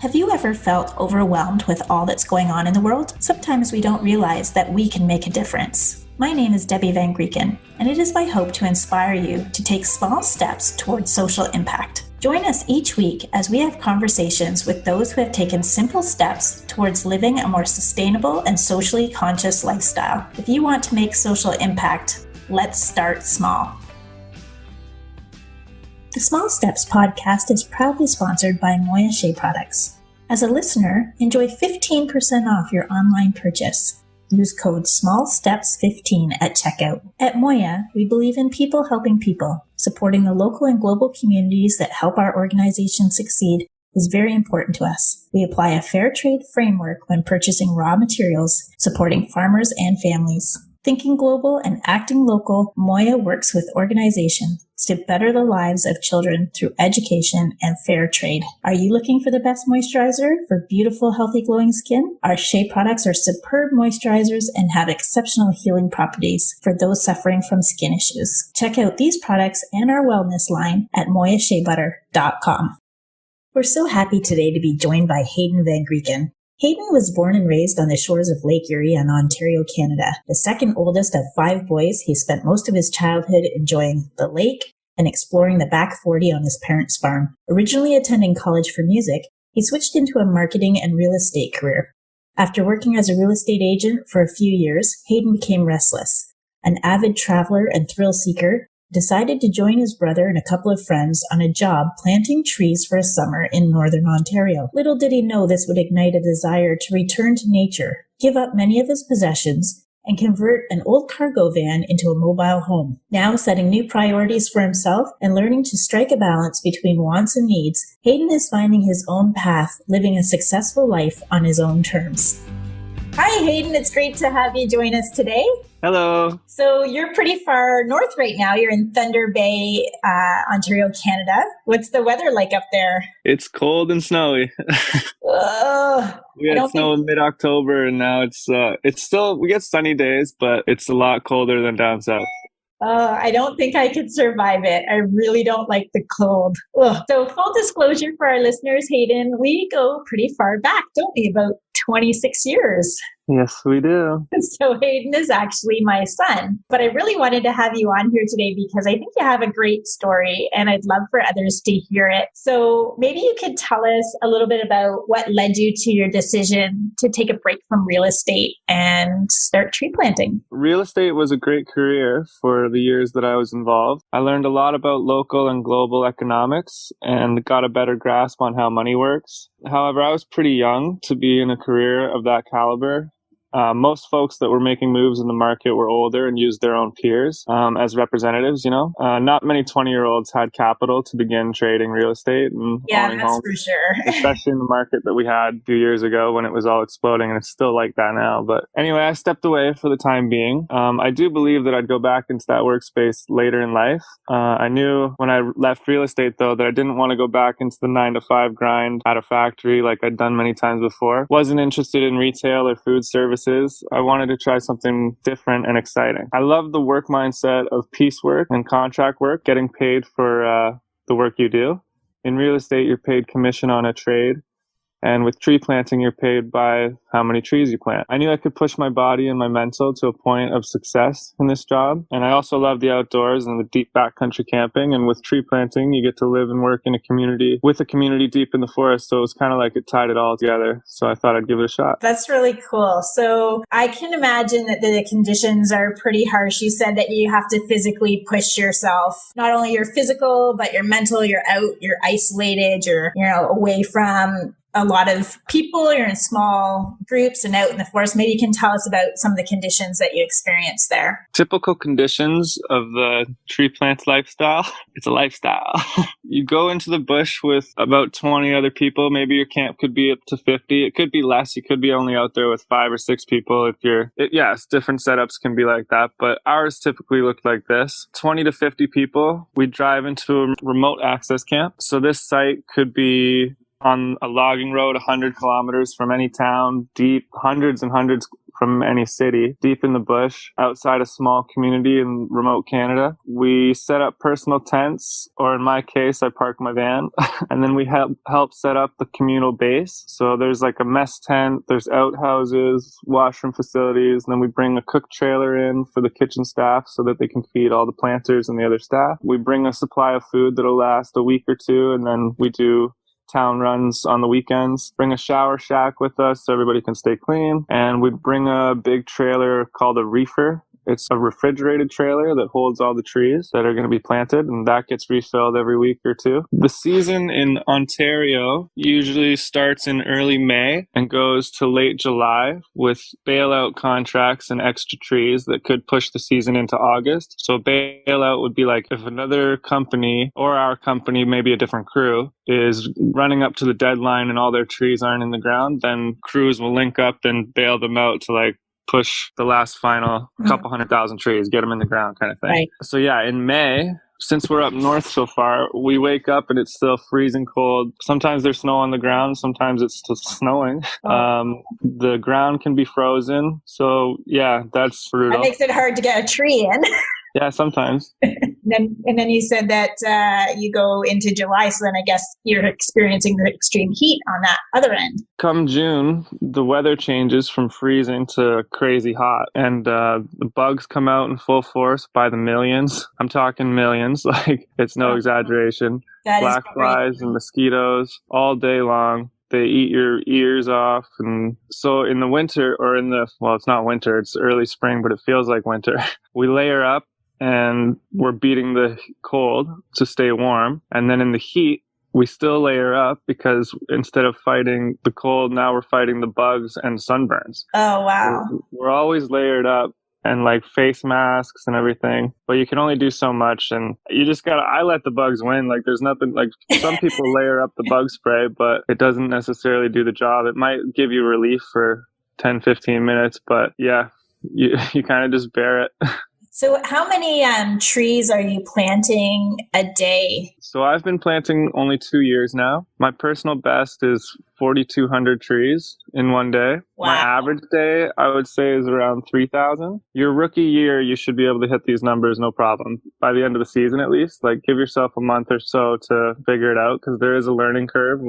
Have you ever felt overwhelmed with all that's going on in the world? Sometimes we don't realize that we can make a difference. My name is Debbie VanGrieken, and it is my hope to inspire you to take small steps towards social impact. Join us each week as we have conversations with those who have taken simple steps towards living a more sustainable and socially conscious lifestyle. If you want to make social impact, let's start small. The Small Steps podcast is proudly sponsored by Moya Shea Products. As a listener, enjoy 15% off your online purchase. Use code SMALLSTEPS15 at checkout. At Moya, we believe in people helping people. Supporting the local and global communities that help our organization succeed is very important to us. We apply a fair trade framework when purchasing raw materials, supporting farmers and families. Thinking global and acting local, Moya works with organizations to better the lives of children through education and fair trade. Are you looking for the best moisturizer for beautiful, healthy, glowing skin? Our Shea products are superb moisturizers and have exceptional healing properties for those suffering from skin issues. Check out these products and our wellness line at moyasheabutter.com. We're so happy today to be joined by Hayden VanGrieken. Hayden was born and raised on the shores of Lake Erie in Ontario, Canada. The second oldest of 5 boys, he spent most of his childhood enjoying the lake and exploring the back 40 on his parents' farm. Originally attending college for music, he switched into a marketing and real estate career. After working as a real estate agent for a few years, Hayden became restless. An avid traveler and thrill seeker, decided to join his brother and a couple of friends on a job planting trees for a summer in northern Ontario. Little did he know this would ignite a desire to return to nature, give up many of his possessions, and convert an old cargo van into a mobile home. Now setting new priorities for himself and learning to strike a balance between wants and needs, Hayden is finding his own path, living a successful life on his own terms. Hi, Hayden. It's great to have you join us today. Hello. So you're pretty far north right now. You're in Thunder Bay, Ontario, Canada. What's the weather like up there? It's cold and snowy. We had snow in mid-October, and now it's still, we get sunny days, but it's a lot colder than down south. I don't think I could survive it. I really don't like the cold. Ugh. So full disclosure for our listeners, Hayden, we go pretty far back, don't we? About 26 years. Yes, we do. So Hayden is actually my son. But I really wanted to have you on here today because I think you have a great story and I'd love for others to hear it. So maybe you could tell us a little bit about what led you to your decision to take a break from real estate and start tree planting. Real estate was a great career for the years that I was involved. I learned a lot about local and global economics and got a better grasp on how money works. However, I was pretty young to be in a career of that caliber. Most folks that were making moves in the market were older and used their own peers as representatives, Not many 20-year-olds had capital to begin trading real estate and owning homes. For sure. Especially in the market that we had a few years ago when it was all exploding, and it's still like that now. But anyway, I stepped away for the time being. I do believe that I'd go back into that workspace later in life. I knew when I left real estate, though, that I didn't want to go back into the 9-to-5 grind at a factory like I'd done many times before. Wasn't interested in retail or food services. I wanted to try something different and exciting. I love the work mindset of piecework and contract work, getting paid for the work you do. In real estate, you're paid commission on a trade. And with tree planting, you're paid by how many trees you plant. I knew I could push my body and my mental to a point of success in this job. And I also love the outdoors and the deep backcountry camping. And with tree planting, you get to live and work in a community deep in the forest. So it was kind of like it tied it all together. So I thought I'd give it a shot. That's really cool. So I can imagine that the conditions are pretty harsh. You said that you have to physically push yourself, not only your physical, but your mental. You're out, you're isolated, you're away from a lot of people, you're in small groups and out in the forest. Maybe you can tell us about some of the conditions that you experienced there. Typical conditions of the tree plant lifestyle. It's a lifestyle. You go into the bush with about 20 other people. Maybe your camp could be up to 50. It could be less. You could be only out there with 5 or 6 people. Yes, different setups can be like that. But ours typically looked like this. 20 to 50 people. We drive into a remote access camp. So this site could be on a logging road 100 kilometers from any town, deep, hundreds and hundreds from any city, deep in the bush, outside a small community in remote Canada. We set up personal tents, or in my case, I park my van, and then we help set up the communal base. So there's like a mess tent, there's outhouses, washroom facilities, and then we bring a cook trailer in for the kitchen staff so that they can feed all the planters and the other staff. We bring a supply of food that'll last a week or two, and then we do town runs on the weekends. Bring a shower shack with us so everybody can stay clean. And we bring a big trailer called a reefer. It's a refrigerated trailer that holds all the trees that are going to be planted, and that gets refilled every week or two. The season in Ontario usually starts in early May and goes to late July with bailout contracts and extra trees that could push the season into August. So bailout would be like if another company or our company, maybe a different crew, is running up to the deadline and all their trees aren't in the ground, then crews will link up and bail them out to like push the last final couple 100,000 trees, get them in the ground kind of thing. Right. So yeah, in May, since we're up north so far, we wake up and it's still freezing cold. Sometimes there's snow on the ground. Sometimes it's still snowing. The ground can be frozen. So yeah, that's brutal. That makes it hard to get a tree in. Yeah, sometimes. And then you said that you go into July, so then I guess you're experiencing the extreme heat on that other end. Come June, the weather changes from freezing to crazy hot, and the bugs come out in full force by the millions. I'm talking millions, like it's no exaggeration. Black flies and mosquitoes all day long. They eat your ears off. And so in the winter, or it's not winter, it's early spring, but it feels like winter. We layer up and we're beating the cold to stay warm. And then in the heat, we still layer up because instead of fighting the cold, now we're fighting the bugs and sunburns. Oh, wow. We're always layered up and like face masks and everything, but you can only do so much. And you just I let the bugs win. Like there's nothing, like some people layer up the bug spray, but it doesn't necessarily do the job. It might give you relief for 10, 15 minutes, but yeah, you kind of just bear it. So how many trees are you planting a day? So I've been planting only 2 years now. My personal best is 4,200 trees in one day. Wow. My average day, I would say, is around 3,000. Your rookie year, you should be able to hit these numbers no problem. By the end of the season, at least, like give yourself a month or so to figure it out, because there is a learning curve,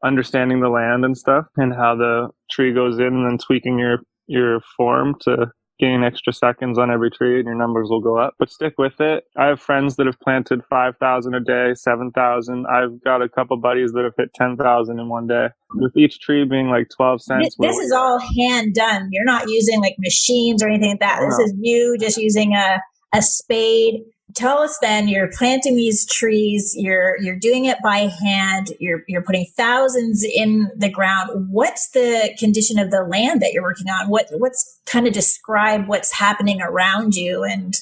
understanding the land and stuff, and how the tree goes in, and then tweaking your form to gain extra seconds on every tree, and your numbers will go up. But stick with it. I have friends that have planted 5,000 a day, 7,000. I've got a couple buddies that have hit 10,000 in one day, with each tree being like 12 cents. This is all hand done. You're not using like machines or anything like that. Oh, this is you just using a spade. Tell us then, you're planting these trees, you're doing it by hand, you're putting thousands in the ground. What's the condition of the land that you're working on? What's kind of describe what's happening around you and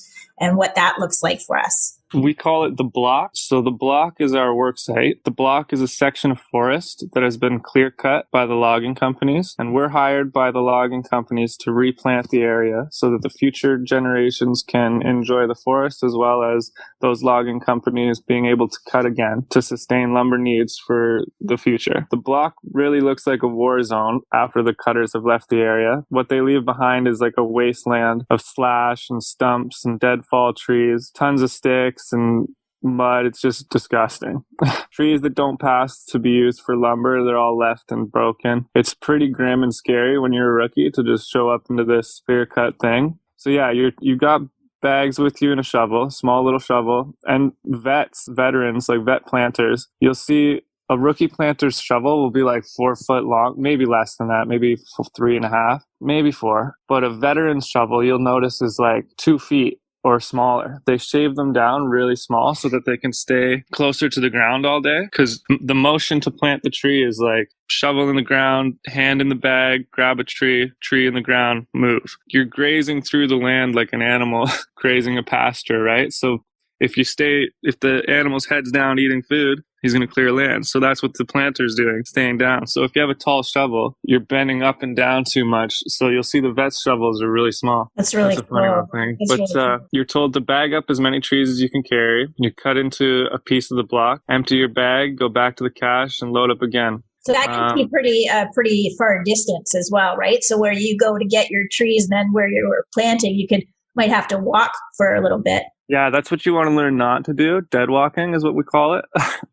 what that looks like for us? We call it the block. So the block is our work site. The block is a section of forest that has been clear cut by the logging companies. And we're hired by the logging companies to replant the area so that the future generations can enjoy the forest, as well as those logging companies being able to cut again to sustain lumber needs for the future. The block really looks like a war zone after the cutters have left the area. What they leave behind is like a wasteland of slash and stumps and deadfall trees, tons of sticks and mud. It's just disgusting. Trees that don't pass to be used for lumber, they're all left and broken. It's pretty grim and scary when you're a rookie to just show up into this clear cut thing. So yeah, you got bags with you and a shovel, small little shovel, and veterans, like vet planters. You'll see a rookie planter's shovel will be like 4 foot long, maybe less than that, maybe 3.5, maybe 4. But a veteran's shovel, you'll notice, is like 2 feet or smaller. They shave them down really small so that they can stay closer to the ground all day, because the motion to plant the tree is like shovel in the ground, hand in the bag, grab a tree in the ground, move. You're grazing through the land like an animal grazing a pasture, right? So if the animal's head's down eating food, he's going to clear land. So that's what the planter's doing, staying down. So if you have a tall shovel, you're bending up and down too much. So you'll see the vet's shovels are really small. That's really That's a funny cool. little thing. But you're told to bag up as many trees as you can carry. You cut into a piece of the block, empty your bag, go back to the cache, and load up again. So that can be pretty far distance as well, right? So where you go to get your trees and then where you're planting, might have to walk for a little bit. Yeah, that's what you want to learn not to do. Dead walking is what we call it.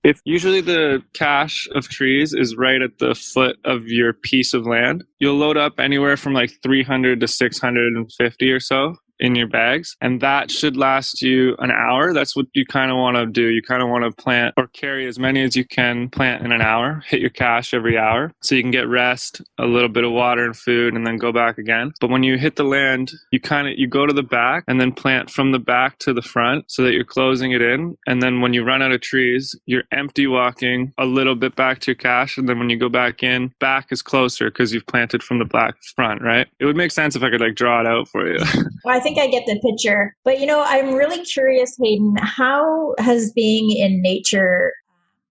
If usually the cache of trees is right at the foot of your piece of land, you'll load up anywhere from like 300 to 650 or so in your bags, and that should last you an hour. That's what you kind of want to do. You kind of want to plant or carry as many as you can plant in an hour, hit your cache every hour so you can get rest, a little bit of water and food, and then go back again. But when you hit the land, you go to the back and then plant from the back to the front so that you're closing it in. And then when you run out of trees, you're empty walking a little bit back to your cache, and then when you go back in, back is closer because you've planted from the back front, right? It would make sense if I could like draw it out for you. Well, I think I get the picture. But, I'm really curious, Hayden, how has being in nature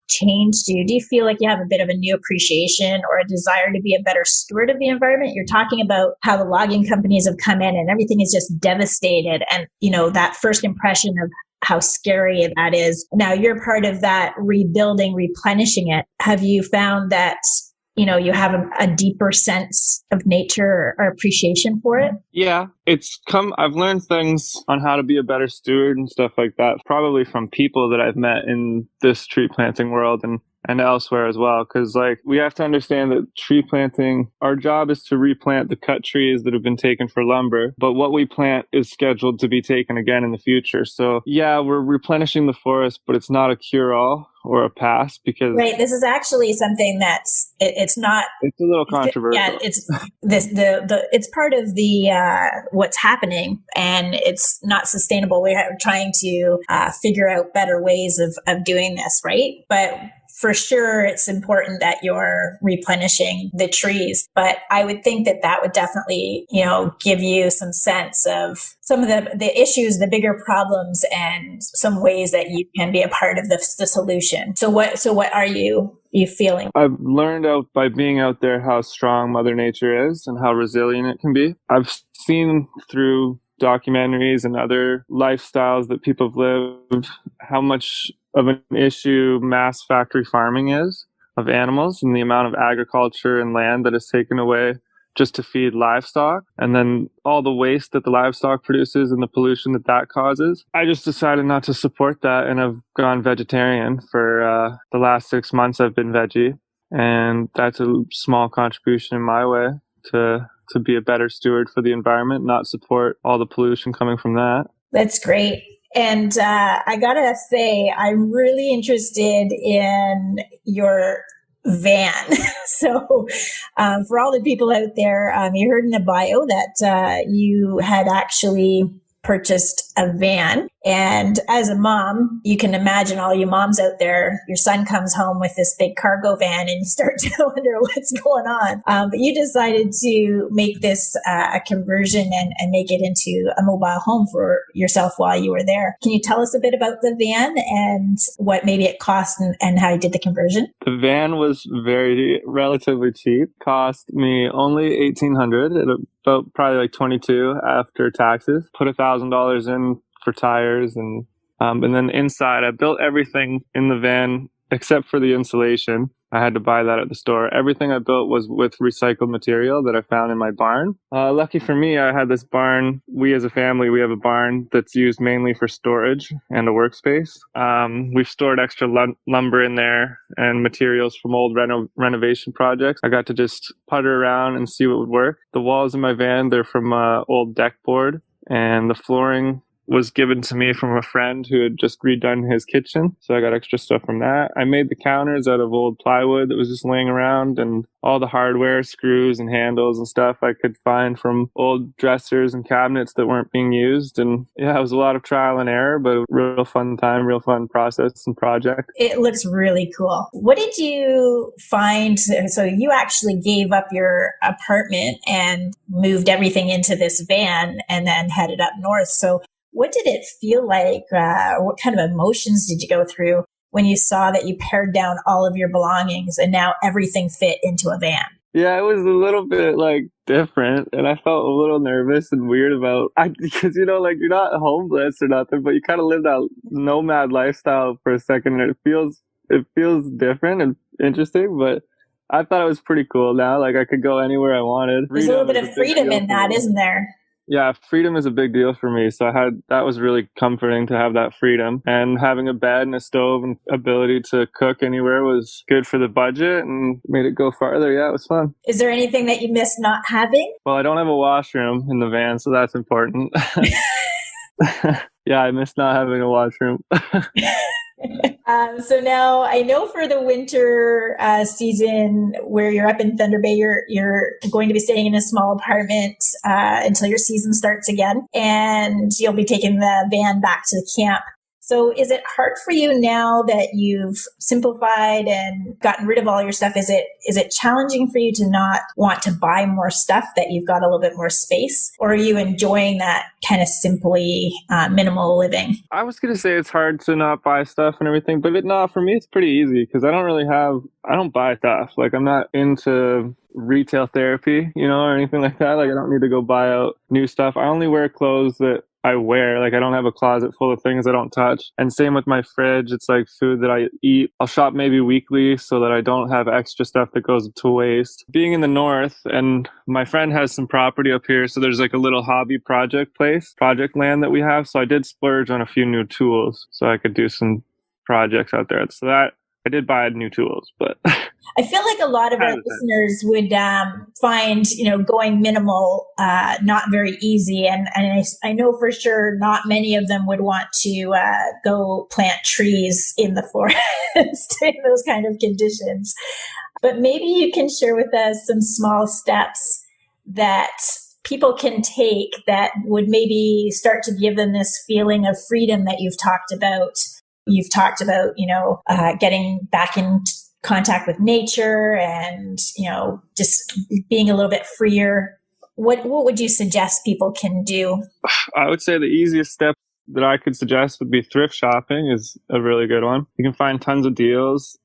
changed you? Do you feel like you have a bit of a new appreciation or a desire to be a better steward of the environment? You're talking about how the logging companies have come in and everything is just devastated. And, that first impression of how scary that is. Now you're part of that rebuilding, replenishing it. Have you found that you have a deeper sense of nature or appreciation for it? Yeah, I've learned things on how to be a better steward and stuff like that, probably from people that I've met in this tree planting world and elsewhere as well. Because we have to understand that tree planting, our job is to replant the cut trees that have been taken for lumber. But what we plant is scheduled to be taken again in the future. So yeah, we're replenishing the forest, but it's not a cure-all or a pass because this is actually something it's not. It's a little controversial. Yeah, it's it's part of the what's happening, and it's not sustainable. We're trying to figure out better ways of doing this, right? But for sure, it's important that you're replenishing the trees. But I would think that would definitely, give you some sense of some of the issues, the bigger problems, and some ways that you can be a part of the solution. So what are you feeling? I've learned out by being out there how strong Mother Nature is and how resilient it can be. I've seen through documentaries and other lifestyles that people have lived how much of an issue mass factory farming is of animals and the amount of agriculture and land that is taken away just to feed livestock, and then all the waste that the livestock produces and the pollution that causes. I just decided not to support that, and I've gone vegetarian for the last 6 months. I've been veggie, and that's a small contribution in my way to be a better steward for the environment, not support all the pollution coming from that. That's great. And I gotta say, I'm really interested in your van. So for all the people out there, you heard in the bio that you had actually purchased a van. And as a mom, you can imagine all you moms out there, your son comes home with this big cargo van and you start to wonder what's going on. But you decided to make this a conversion and make it into a mobile home for yourself while you were there. Can you tell us a bit about the van and what maybe it cost and how you did the conversion? The van was relatively cheap. Cost me only $1,800 at about probably like $22 after taxes. Put $1,000 in for tires and then inside I built everything in the van except for the insulation. I had to buy that at the store. Everything I built was with recycled material that I found in my barn. Lucky for me, I had this barn. We as a family, we have a barn that's used mainly for storage and a workspace. We've stored extra lumber in there and materials from old renovation projects. I got to just putter around and see what would work. The walls in my van, they're from old deck board, and the flooring was given to me from a friend who had just redone his kitchen. So I got extra stuff from that. I made the counters out of old plywood that was just laying around, and all the hardware, screws and handles and stuff I could find from old dressers and cabinets that weren't being used. And yeah, it was a lot of trial and error, but a real fun time, real fun process and project. It looks really cool. What did you find? So you actually gave up your apartment and moved everything into this van and then headed up north. So what did it feel like? What kind of emotions did you go through when you saw that you pared down all of your belongings and now everything fit into a van? Yeah, it was a little bit different, and I felt a little nervous and weird because you're not homeless or nothing, but you kind of live that nomad lifestyle for a second, and it feels different and interesting, but I thought it was pretty cool now. Like I could go anywhere I wanted. There's a little bit Freedom is of a big freedom deal in for that, me. isn't there? Yeah, freedom is a big deal for me. So that was really comforting to have that freedom, and having a bed and a stove and ability to cook anywhere was good for the budget and made it go farther. Yeah, it was fun. Is there anything that you miss not having? Well, I don't have a washroom in the van, so that's important. Yeah, I miss not having a washroom. So now I know for the winter season where you're up in Thunder Bay, you're going to be staying in a small apartment until your season starts again, and you'll be taking the van back to the camp. So is it hard for you now that you've simplified and gotten rid of all your stuff? Is it challenging for you to not want to buy more stuff, that you've got a little bit more space? Or are you enjoying that kind of simply minimal living? I was going to say it's hard to not buy stuff and everything, but for me, it's pretty easy because I don't buy stuff. Like I'm not into retail therapy, or anything like that. Like I don't need to go buy out new stuff. I only wear clothes that I wear. Like I don't have a closet full of things I don't touch. And same with my fridge. It's like food that I eat. I'll shop maybe weekly so that I don't have extra stuff that goes to waste. Being in the north, and my friend has some property up here, so there's like a little hobby project land that we have. So I did splurge on a few new tools so I could do some projects out there. So that I did buy new tools, but I feel like a lot of our listeners would find, going minimal not very easy. And I know for sure not many of them would want to go plant trees in the forest in those kind of conditions. But maybe you can share with us some small steps that people can take that would maybe start to give them this feeling of freedom that you've talked about. You've talked about, getting back in contact with nature and, just being a little bit freer. What would you suggest people can do? I would say the easiest step that I could suggest would be thrift shopping is a really good one. You can find tons of deals,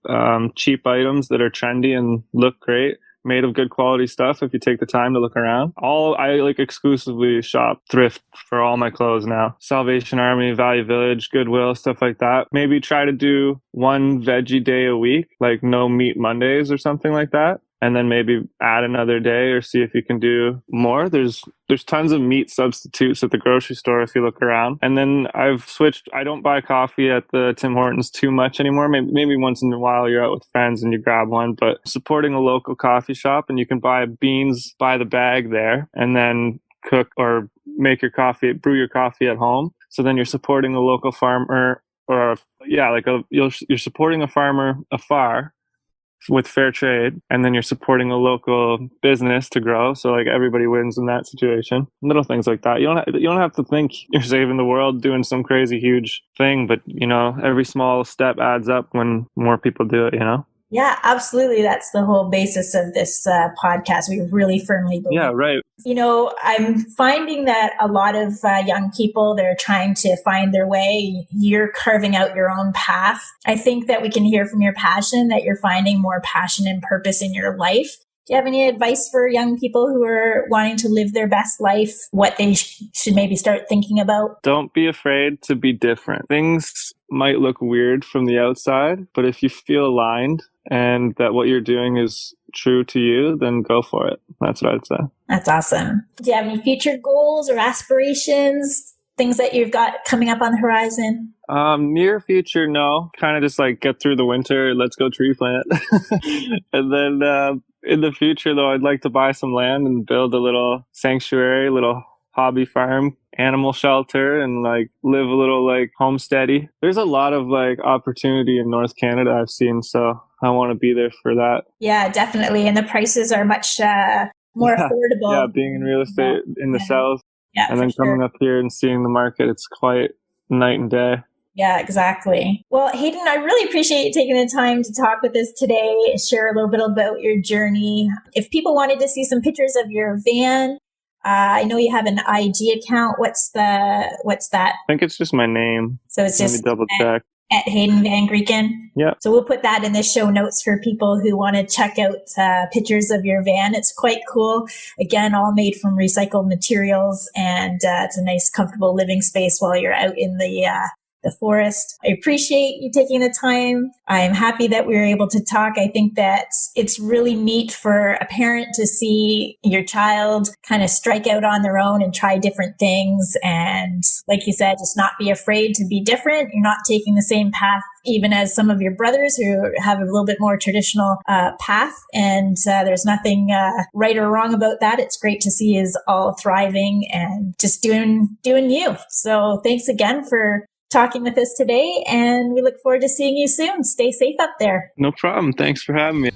cheap items that are trendy and look great, made of good quality stuff if you take the time to look around. I exclusively shop thrift for all my clothes now. Salvation Army, Value Village, Goodwill, stuff like that. Maybe try to do one veggie day a week, like no meat Mondays or something like that. And then maybe add another day or see if you can do more. There's tons of meat substitutes at the grocery store if you look around. And then I've switched. I don't buy coffee at the Tim Hortons too much anymore. Maybe once in a while you're out with friends and you grab one, but supporting a local coffee shop, and you can buy beans by the bag there and then cook or make your coffee, brew your coffee at home. So then you're supporting a local farmer you're supporting a farmer afar with fair trade, and then you're supporting a local business to grow. So like everybody wins in that situation. Little things like that. You don't have to think you're saving the world doing some crazy huge thing, but every small step adds up when more people do it. Yeah, absolutely. That's the whole basis of this podcast. We really firmly believe. Yeah, right. I'm finding that a lot of young people, they're trying to find their way. You're carving out your own path. I think that we can hear from your passion that you're finding more passion and purpose in your life. Do you have any advice for young people who are wanting to live their best life, what they should maybe start thinking about? Don't be afraid to be different. Things might look weird from the outside, but if you feel aligned and that what you're doing is true to you, then go for it. That's what I'd say. That's awesome. Do you have any future goals or aspirations, things that you've got coming up on the horizon? Near future, no. Kind of just like get through the winter, let's go tree plant. And then in the future, though, I'd like to buy some land and build a little sanctuary, little hobby farm, animal shelter, and like live a little like homesteady. There's a lot of like opportunity in North Canada I've seen, so I want to be there for that. Yeah, definitely. And the prices are much more affordable. Yeah, being in real estate in the South, and then coming up here and seeing the market, it's quite night and day. Yeah, exactly. Well, Hayden, I really appreciate you taking the time to talk with us today, share a little bit about your journey. If people wanted to see some pictures of your van, I know you have an IG account. What's that? I think it's just my name. So it's just double check. At Hayden VanGrieken. Yeah. So we'll put that in the show notes for people who want to check out pictures of your van. It's quite cool. Again, all made from recycled materials, and it's a nice, comfortable living space while you're out in the the forest. I appreciate you taking the time. I'm happy that we were able to talk. I think that it's really neat for a parent to see your child kind of strike out on their own and try different things. And like you said, just not be afraid to be different. You're not taking the same path even as some of your brothers who have a little bit more traditional path. And there's nothing right or wrong about that. It's great to see is all thriving and just doing you. So thanks again for talking with us today, and we look forward to seeing you soon. Stay safe up there. No problem. Thanks for having me.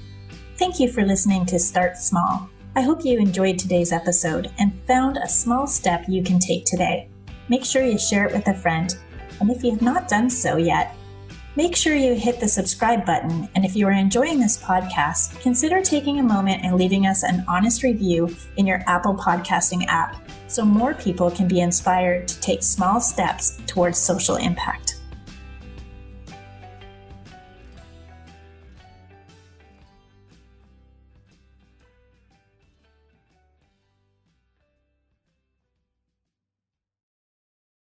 Thank you for listening to Start Small. I hope you enjoyed today's episode and found a small step you can take today. Make sure you share it with a friend. And if you have not done so yet, make sure you hit the subscribe button. And if you are enjoying this podcast, consider taking a moment and leaving us an honest review in your Apple podcasting app so more people can be inspired to take small steps towards social impact.